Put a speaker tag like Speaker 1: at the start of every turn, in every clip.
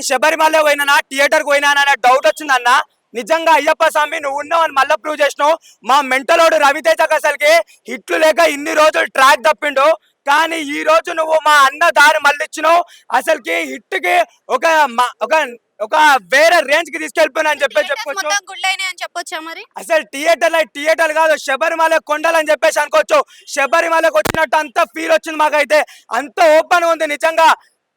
Speaker 1: శబరిమల పోయినా థియేటర్ పోయినా అనే డౌట్ వచ్చిందన్న. నిజంగా అయ్యప్ప స్వామి నువ్వు ఉన్నావని మళ్ళీ ప్రూవ్ చేసినావు. మా మెంటలోడు రవితేజకి అసలుకి హిట్లు లేక ఇన్ని రోజులు ట్రాక్ తప్పిండు. కానీ ఈ రోజు నువ్వు మా అన్న దారి మళ్ళిచ్చినావు. అసలుకి హిట్ కి ఒక ఒక ఒక వేరే రేంజ్ కి తీసుకెళ్ళిపోయినా అని
Speaker 2: చెప్పొచ్చు. మరి
Speaker 1: అసలు థియేటర్ కాదు, శబరిమల కొండలు అని చెప్పేసి అనుకోవచ్చు. శబరిమలకు వచ్చినట్టు అంత ఫీల్ వచ్చింది మాకైతే. అంత ఓపెన్ ఉంది నిజంగా.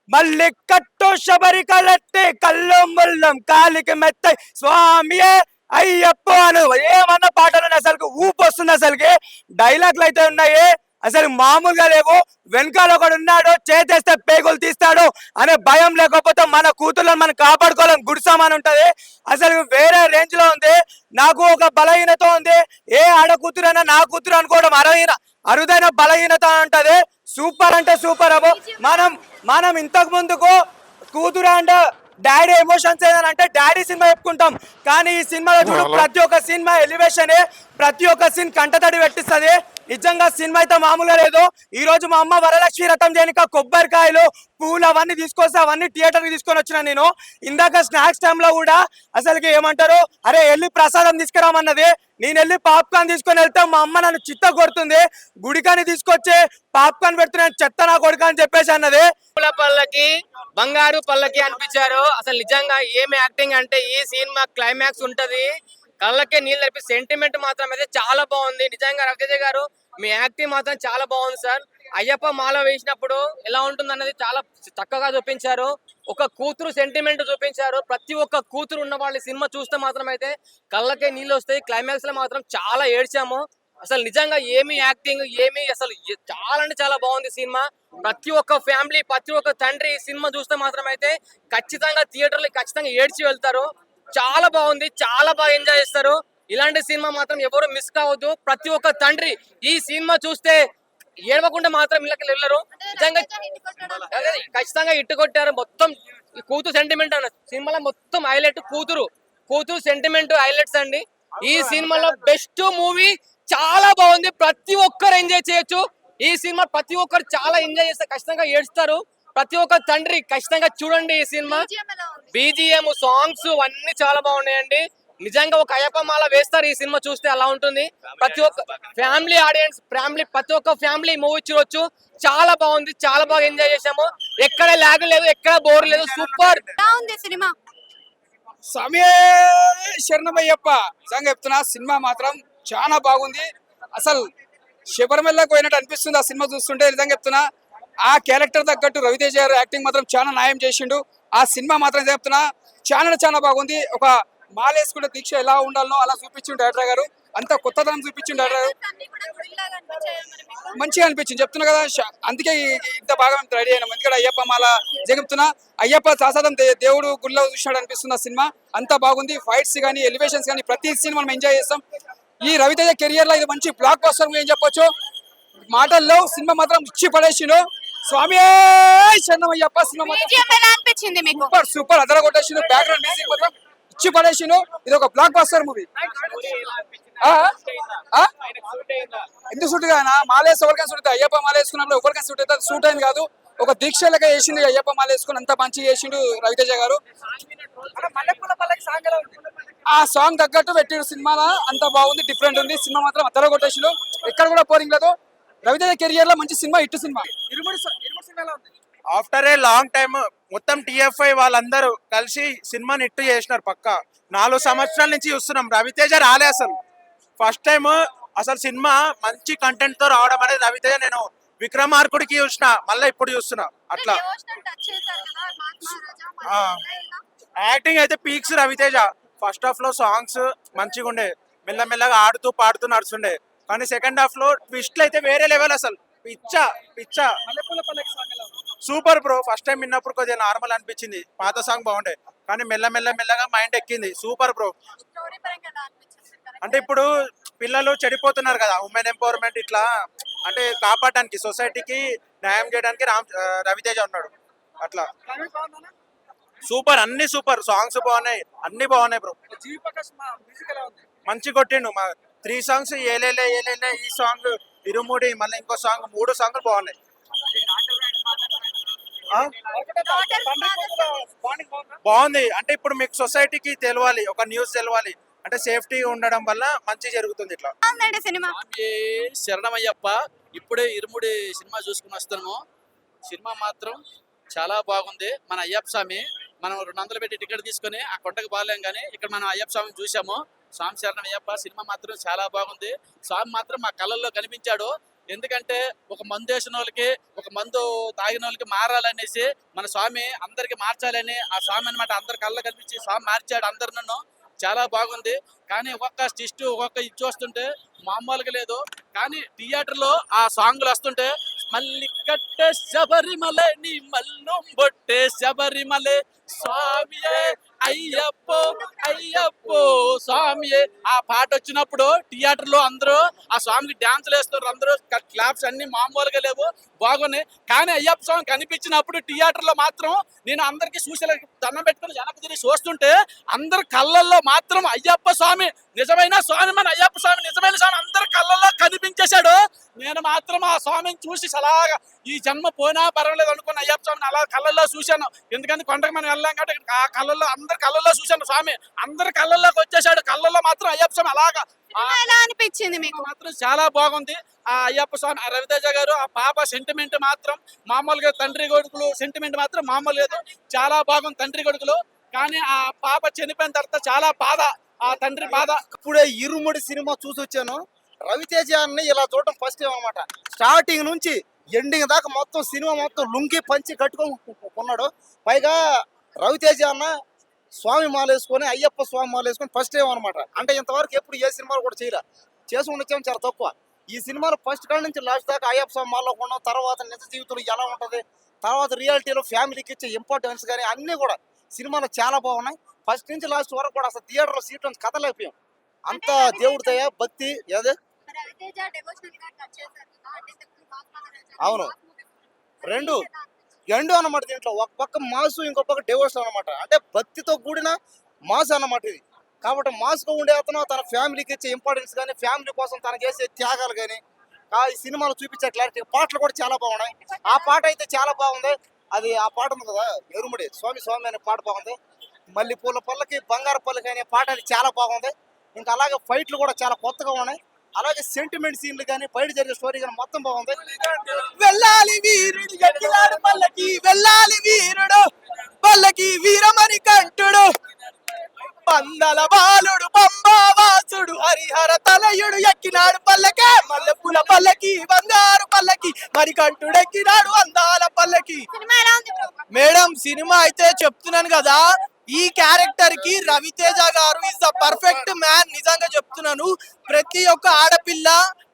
Speaker 1: మళ్ళీ కట్టు శబరి కలట్టి కళ్ళు ముల్లం కాలికి మెత్త స్వామియే అయ్యప్ప అను ఏమన్నా పాటలు అసలు ఊపు వస్తుంది. అసలుకి డైలాగ్లు అయితే ఉన్నాయి అసలు మామూలుగా లేవు. వెనకాల ఒకడు ఉన్నాడు, చేతేస్తే పేగులు తీస్తాడు అనే భయం లేకపోతే మన కూతుర్లను మనం కాపాడుకోవాలని గుడిసామని ఉంటది. అసలు వేరే రేంజ్ లో ఉంది. నాకు ఒక బలహీనత ఉంది, ఏ ఆడ కూతురైనా నా కూతురు అనుకోవడం అరుదైన బలహీనత ఉంటది. సూపర్ అంటే సూపర్ అవ్వ. మనం ఇంతకు ముందుకు కూతురు అండ్ డాడీ ఎమోషన్స్ ఏదైనా అంటే డాడీ సినిమా చెప్పుకుంటాం. కానీ ఈ సినిమాలో చూడు ప్రతి ఒక్క సినిమా ఎలివేషన్, ప్రతి ఒక్క సీన్ కంటతడి పెట్టిస్తుంది. నిజంగా సినిమా అయితే మామూలుగా లేదు. ఈ రోజు మా అమ్మ వరలక్ష్మి రథం చేయనిక కొబ్బరికాయలు పూలు అవన్నీ తీసుకొస్తే అవన్నీ థియేటర్ కి తీసుకొని వచ్చిన నేను. ఇందాక స్నాక్స్ టైంలో కూడా అసలుకి ఏమంటారు, అరే వెళ్ళి ప్రసాదం తీసుకురామన్నది. నేను వెళ్ళి పాప్కార్న్ తీసుకొని వెళ్తే మా అమ్మ నన్ను చిత్త కొడుతుంది. గుడికాని తీసుకొచ్చి పాప్కార్న్ పెడుతున్నాను చెత్త నా కొడుక అని చెప్పేసి అన్నది.
Speaker 3: పల్లకి బంగారు పల్లకి అనిపించారు. అసలు నిజంగా ఏమి యాక్టింగ్ అంటే ఈ సినిమా క్లైమాక్స్ ఉంటది, కళ్ళకే నీళ్ళు తెప్పి సెంటిమెంట్ మాత్రం అయితే చాలా బాగుంది. నిజంగా రవితేజ గారు మీ యాక్టింగ్ మాత్రం చాలా బాగుంది సార్. అయ్యప్ప మాల వేసినప్పుడు ఎలా ఉంటుంది అన్నది చాలా చక్కగా చూపించారు. ఒక కూతురు సెంటిమెంట్ చూపించారు. ప్రతి ఒక్క కూతురు ఉన్న వాళ్ళ సినిమా చూస్తే మాత్రం అయితే కళ్ళకే నీళ్ళు వస్తాయి. క్లైమాక్స్ లో మాత్రం చాలా ఏడ్చాము. అసలు నిజంగా ఏమి యాక్టింగ్ అసలు చాలా అంటే చాలా బాగుంది సినిమా. ప్రతి ఒక్క ఫ్యామిలీ, ప్రతి ఒక్క తండ్రి ఈ సినిమా చూస్తే మాత్రం అయితే ఖచ్చితంగా థియేటర్లో ఖచ్చితంగా ఏడ్చి వెళ్తారు. చాలా బాగుంది, చాలా బాగా ఎంజాయ్ చేస్తారు. ఇలాంటి సినిమా మాత్రం ఎవరు మిస్ కావద్దు. ప్రతి ఒక్క తండ్రి ఈ సినిమా చూస్తే ఏడవకుండా మాత్రం ఇళ్ళకి వెళ్ళరు. నిజంగా ఖచ్చితంగా ఇట్టు కొట్టారు. మొత్తం కూతురు సెంటిమెంట్ అన్న సినిమాలో మొత్తం హైలైట్ కూతురు సెంటిమెంట్ హైలైట్స్ అండి. ఈ సినిమాలో బెస్ట్ మూవీ, చాలా బాగుంది. ప్రతి ఒక్కరు ఎంజాయ్ చేయొచ్చు ఈ సినిమా. ప్రతి ఒక్కరు చాలా ఎంజాయ్ చేస్తారు, ఖచ్చితంగా ఏడుస్తారు. ప్రతి ఒక్క తండ్రి ఖచ్చితంగా చూడండి ఈ సినిమా. బీజిఎం, సాంగ్స్ అన్ని చాలా బాగున్నాయండి. నిజంగా ఒక అయ్యప్ప మాల వేస్తారు ఈ సినిమా చూస్తే అలా ఉంటుంది. ప్రతి ఒక్క ఫ్యామిలీ ఆడియన్స్, ప్రతి ఒక్క ఫ్యామిలీ మూవీ చూడొచ్చు. చాలా బాగుంది, చాలా బాగా ఎంజాయ్ చేసాము. ఎక్కడ లాగ్ లేదు, ఎక్కడ బోర్ లేదు. Super
Speaker 2: cinema.
Speaker 4: సమయ శరణమయ్యప్ప నిజంగా చెప్తున్నా, సినిమా మాత్రం చాలా బాగుంది. అసలు శబరిమలకు పోయినట్టు అనిపిస్తుంది ఆ సినిమా చూస్తుంటే. నిజంగా చెప్తున్నా, ఆ క్యారెక్టర్ తగ్గట్టు రవితేజ గారు యాక్టింగ్ మాత్రం చాలా న్యాయం చేసిండు. ఆ సినిమా మాత్రం చెప్తున్నా చాలా బాగుంది. ఒక మాలేసుకుంటే దీక్ష ఎలా ఉండాలనో అలా చూపించిండు డైరెక్టర్ గారు. అంత కొత్తదనం చూపించిండు డైరెక్టర్ గారు. మంచిగా అనిపించింది చెప్తున్నా కదా. అందుకే ఇంత బాగా రెడీ అయినా. ఎందుకంటే అయ్యప్ప మాల చెప్తున్నా, అయ్యప్ప శాసనం దేవుడు గుళ్ళో చూసినాడు అనిపిస్తుంది సినిమా. అంత బాగుంది. ఫైట్స్ కానీ, ఎలివేషన్స్ కానీ ప్రతి సీన్ మనం ఎంజాయ్ చేస్తాం. ఈ రవితేజ కెరియర్ లో ఇది మంచి బ్లాక్ బస్టర్ ఏం చెప్పొచ్చు. మాటల్లో సినిమా మాత్రం ఇచ్చి పడేసిండు. Swami Saranamayyappa cinema super super అదర కొట్టేసిండు. బ్యాక్గ్రౌండ్ మ్యూజిక్ మాత్రం ఇచ్చి పడేసిండు. ఇది ఒక బ్లాక్ బస్టర్ మూవీ. ఎందుకు సూట్ కానా? మాలేసి ఎవరికైనా సూట్ అవుతుంది. అయ్యప్ప మాల వేసుకున్నప్పుడు ఎవరికైనా సూట్ అవుతుంది. సూట్ అయింది కాదు, ఒక దీక్షలుగా వేసిండు అయ్యప్ప మాల వేసుకుని. అంత మంచిగా చేసిండు రవితేజ గారు. ఆ సాంగ్ తగ్గట్టు పెట్టిండు సినిమాలో. అంత బాగుంది, డిఫరెంట్ ఉంది సినిమా. మాత్రం అద్దర కొట్టేసిండు, ఎక్కడ కూడా పోరింగ్ లేదు. రవితేజ కెరియర్ లో మంచి cinema, hit cinema.
Speaker 5: After a long time మొత్తం టిఎఫ్ఐ వాళ్ళందరూ కలిసి సినిమాని హిట్ చేసినారు. పక్క 4 సంవత్సరాల నుంచి చూస్తున్నాం. రవితేజ రాలే అసలు. ఫస్ట్ టైం అసలు సినిమా మంచి కంటెంట్ తో రావడం అనేది రవితేజ. నేను విక్రమార్కుడికి చూసిన, మళ్ళీ ఇప్పుడు చూస్తున్నా. అట్లా యాక్టింగ్ అయితే పీక్స్ రవితేజ. ఫస్ట్ హాఫ్ లో సాంగ్స్ మంచిగా ఉండే, మెల్లమెల్లగా ఆడుతూ పాడుతూ నడుస్తుండే. కానీ సెకండ్ హాఫ్ లో ట్విస్ట్లు అయితే వేరే లెవెల్. అసలు పిచ్చా సూపర్ బ్రో. ఫస్ట్ టైం విన్నప్పుడు కొద్దిగా నార్మల్ అనిపించింది, పాత సాంగ్ బాగుండే. కానీ మెల్లగా మైండ్ ఎక్కింది. Super bro. అంటే ఇప్పుడు పిల్లలు చెడిపోతున్నారు కదా, ఉమెన్ ఎంపవర్మెంట్ ఇట్లా అంటే కాపాడడానికి, సొసైటీకి న్యాయం చేయడానికి రవితేజ ఉన్నాడు. అట్లా సూపర్, అన్ని సూపర్. సాంగ్స్ బాగున్నాయి, అన్ని బాగున్నాయి బ్రో. మంచి కొట్టిండు. మా 3 సాంగ్స్ ఏలేలే ఈ సాంగ్, ఇరుముడి, మళ్ళీ ఇంకో సాంగ్, 3 సాంగ్లు బాగున్నాయి. ఆ? బాగుంది. అంటే ఇప్పుడు మీకు సొసైటీకి తెలవాలి, ఒక న్యూస్ తెలవాలి అంటే సేఫ్టీ ఉండడం వల్ల మంచి జరుగుతుంది ఇట్లా.
Speaker 2: బాగుందండి సినిమా.
Speaker 6: స్వామి శరణమయ్యప్ప. ఇప్పుడే ఇరుముడి సినిమా చూసుకుని వస్తున్నాము. సినిమా మాత్రం చాలా బాగుంది. మన అయ్యప్ప స్వామి మనం 200 పెట్టి టికెట్ తీసుకొని ఆ కొండకు బాగాలేం, కానీ ఇక్కడ మనం అయ్యప్ప స్వామిని చూసాము. స్వామి శరణమయ్యప్ప సినిమా మాత్రం చాలా బాగుంది. స్వామి మాత్రం మా కళ్ళల్లో కనిపించాడు. ఎందుకంటే ఒక మందు వేసిన వాళ్ళకి, ఒక మందు తాగిన వాళ్ళకి మారాలనేసి మన స్వామి అందరికి మార్చాలని ఆ స్వామి అనమాట అందరి కళ్ళ కనిపించి స్వామి మార్చాడు అందరు. నన్ను చాలా బాగుంది. కానీ ఒక్కొక్క స్టిస్ట్ ఒక్కొక్క ఇది చూస్తుంటే మామూలుగా లేదు. కానీ థియేటర్ లో ఆ సాంగ్లు వస్తుంటే మళ్ళీ కట్టే శబరిమలే నీ మల్లు బొట్టే శబరిమలే స్వామియే అయ్యప్పో అయ్యప్పో స్వామియే ఆ పాట వచ్చినప్పుడు థియేటర్ లో అందరూ ఆ స్వామికి డాన్సులు వేస్తున్నారు. అందరూ క్లాప్స్ అన్ని మామూలుగా లేవు, బాగున్నాయి. కానీ అయ్యప్ప స్వామి కనిపించినప్పుడు థియేటర్ లో మాత్రం నేను అందరికి చూసేలా దండం పెట్టుకుని వెనక్కి తిరిగి చూస్తుంటే అందరి కళ్ళల్లో మాత్రం అయ్యప్ప స్వామి నిజమైన స్వామి, మన అయ్యప్ప స్వామి నిజమైన స్వామి అందరి కళ్ళల్లో కనిపించేశాడు. నేను మాత్రం ఆ స్వామిని చూసి అలాగా ఈ జన్మ పోయినా పర్వాలేదు అనుకున్న అయ్యప్ప స్వామిని అలా కళ్ళల్లో చూశాను. ఎందుకంటే కొండకు మనం వెళ్ళాం కాబట్టి ఆ కళ్ళల్లో అందరి కళ్ళల్లో చూశాను స్వామి. అందరి కళ్ళల్లోకి వచ్చేసాడు. కళ్ళల్లో మాత్రం అయ్యప్ప స్వామి అలాగా
Speaker 2: సినిమా ఎలా అనిపించింది మీకు?
Speaker 6: మాత్రం చాలా బాగుంది. ఆ అయ్యప్ప స్వామి ఆ రవితేజ గారు ఆ పాప సెంటిమెంట్ మాత్రం మామూలుగా, తండ్రి కొడుకులు సెంటిమెంట్ మాత్రం మామూలు లేదు, చాలా బాగుంది తండ్రి కొడుకులు. కానీ ఆ పాప చనిపోయిన తర్వాత చాలా బాధ, ఆ తండ్రి బాధ.
Speaker 7: ఇప్పుడే ఇరుముడి సినిమా చూసి వచ్చాను. రవితేజ అన్ని ఇలా చూడటం ఫస్ట్ టైం అనమాట. స్టార్టింగ్ నుంచి ఎండింగ్ దాకా మొత్తం సినిమా మొత్తం లుంగి పంచి కట్టుకున్నాడు. పైగా రవితేజ అన్న స్వామి మాల వేసుకొని, అయ్యప్ప స్వామి మాల వేసుకొని ఫస్ట్ టైం అనమాట. అంటే ఇంతవరకు ఎప్పుడు ఏ సినిమాలు కూడా చేయలే, చేసి ఉండొచ్చాము చాలా తక్కువ. ఈ సినిమాలో ఫస్ట్ కాడ నుంచి లాస్ట్ దాకా అయ్యప్ప స్వామి మాలలో ఉండడం, తర్వాత నిజ జీవితంలో ఎలా ఉంటుంది, తర్వాత రియాలిటీలో ఫ్యామిలీకి ఇచ్చే ఇంపార్టెన్స్ కానీ అన్నీ కూడా సినిమాలో చాలా బాగున్నాయి. ఫస్ట్ నుంచి లాస్ట్ వరకు కూడా అసలు థియేటర్లో సీట్ నుంచి కథలేకపోయాం. అంత దేవుడి దయ భక్తి ఏదే.
Speaker 2: రవితేజ devotional గా touch చేశారు కదా, అంటే ఇప్పుడు మాస్ మహారాజా,
Speaker 7: అవును.
Speaker 2: Mass movie.
Speaker 7: రెండు ఎండు అన్నమాట. దీంట్లో ఒక పక్క మాసు, ఇంకో పక్క డివోర్స్ అన్నమాట. అంటే భక్తితో కూడిన మాస్ అన్నమాట ఇది. కాబట్టి మాస్గా ఉండే అతను తన ఫ్యామిలీకి ఇచ్చే ఇంపార్టెన్స్ కానీ, ఫ్యామిలీ కోసం తనకు చేసే త్యాగాలు కానీ ఈ సినిమాలో చూపించే క్లారిటీ. పాటలు కూడా చాలా బాగున్నాయి. ఆ పాట అయితే చాలా బాగుంది. అది ఆ పాట ఉంది కదా, ఎరుముడి స్వామి స్వామి అనే పాట బాగుంది. మళ్ళీ పూల పల్లకి బంగారు పల్లకి అనే పాట అది చాలా బాగుంది. ఇంకా అలాగే ఫైట్లు కూడా చాలా కొత్తగా ఉన్నాయి. అలాగే సెంటిమెంట్ సీన్లు కానీ, బయట జరిగే స్టోరీ కానీ మొత్తం బాగుంది.
Speaker 1: వెళ్ళాలి వీరుడు ఎక్కినాడు పల్లకి, వెళ్ళాలి వీరుడు పల్లకి వీరమణి కంఠుడు, పందల బాలుడు పంబావాసుడు హరిహర తలయుడు ఎక్కినాడు పల్లకే, మల్లెపూల పల్లకి బంగారు పల్లకి మరికంఠుడు ఎక్కినాడు అందాల పల్లకి.
Speaker 2: సినిమా ఎలా ఉంది bro?
Speaker 1: మేడం సినిమా అయితే చెప్తున్నాను కదా, ఈ క్యారెక్టర్ కి రవితేజ గారు ఇస్ ద పర్ఫెక్ట్ మ్యాన్. నిజంగా చెప్తున్నాను. ప్రతి ఒక్క ఆడపిల్ల,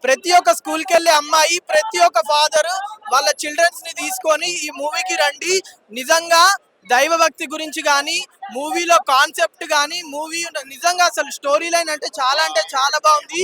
Speaker 1: ప్రతి ఒక్క స్కూల్ కి వెళ్ళే అమ్మాయి, ప్రతి ఒక్క ఫాదర్ వాళ్ళ చిల్డ్రన్స్ ని తీసుకొని ఈ మూవీకి రండి. నిజంగా దైవభక్తి గురించి కానీ, మూవీలో కాన్సెప్ట్ కానీ, మూవీ నిజంగా అసలు స్టోరీ లైన్ అంటే చాలా బాగుంది.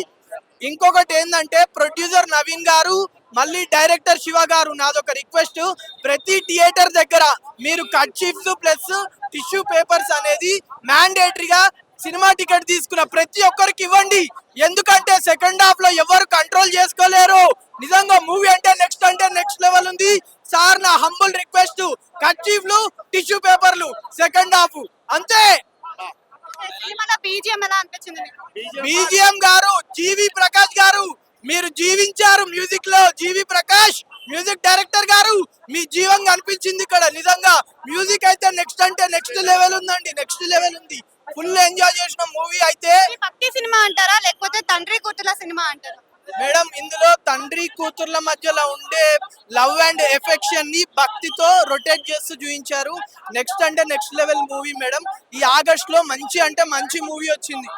Speaker 1: ఇంకొకటి ఏంటంటే ప్రొడ్యూసర్ నవీన్ గారు, మళ్ళీ డైరెక్టర్ శివ గారు, నాదొక రిక్వెస్ట్, ప్రతి థియేటర్ దగ్గర మీరు కర్చీఫ్స్ ప్లస్ టిష్యూ పేపర్స్ అనేది మ్యాండేటరీగా సినిమా టికెట్ తీసుకున్న ప్రతి ఒక్కరికి ఇవ్వండి. ఎందుకంటే సెకండ్ హాఫ్ లో ఎవరు కంట్రోల్ చేసుకోలేరు. నిజంగా మూవీ అంటే నెక్స్ట్ లెవెల్ ఉంది. సార్ నా హంబుల్ రిక్వెస్ట్, కర్చీఫ్లు టిష్యూ పేపర్లు సెకండ్ హాఫ్ అంతే.
Speaker 2: సినిమాలో బీజిఎం ఎలా అనిపించింది మీకు?
Speaker 1: బీజిఎం గారు జీవి ప్రకాష్ గారు, మీరు జీవించారు మ్యూజిక్ లో. జీవి ప్రకాష్ మ్యూజిక్ డైరెక్టర్ గారు, మీ జీవం కనిపించింది ఇక్కడ. నిజంగా మ్యూజిక్ అయితే నెక్స్ట్ లెవెల్ ఉందండి, నెక్స్ట్ లెవెల్ ఉంది. ఫుల్ ఎంజాయ్ చేసిన మూవీ అయితే.
Speaker 2: ఇది భక్తి సినిమా అంటారా, లేకపోతే తండ్రి కూతుర్ల సినిమా అంటారా?
Speaker 1: మేడం ఇందులో తండ్రి కూతుర్ల మధ్యలో ఉండే లవ్ అండ్ ఎఫెక్షన్ ని భక్తితో రొటేట్ చేస్తూ చూపించారు. Next level movie madam. ఈ ఆగస్ట్ లో మంచి మూవీ వచ్చింది.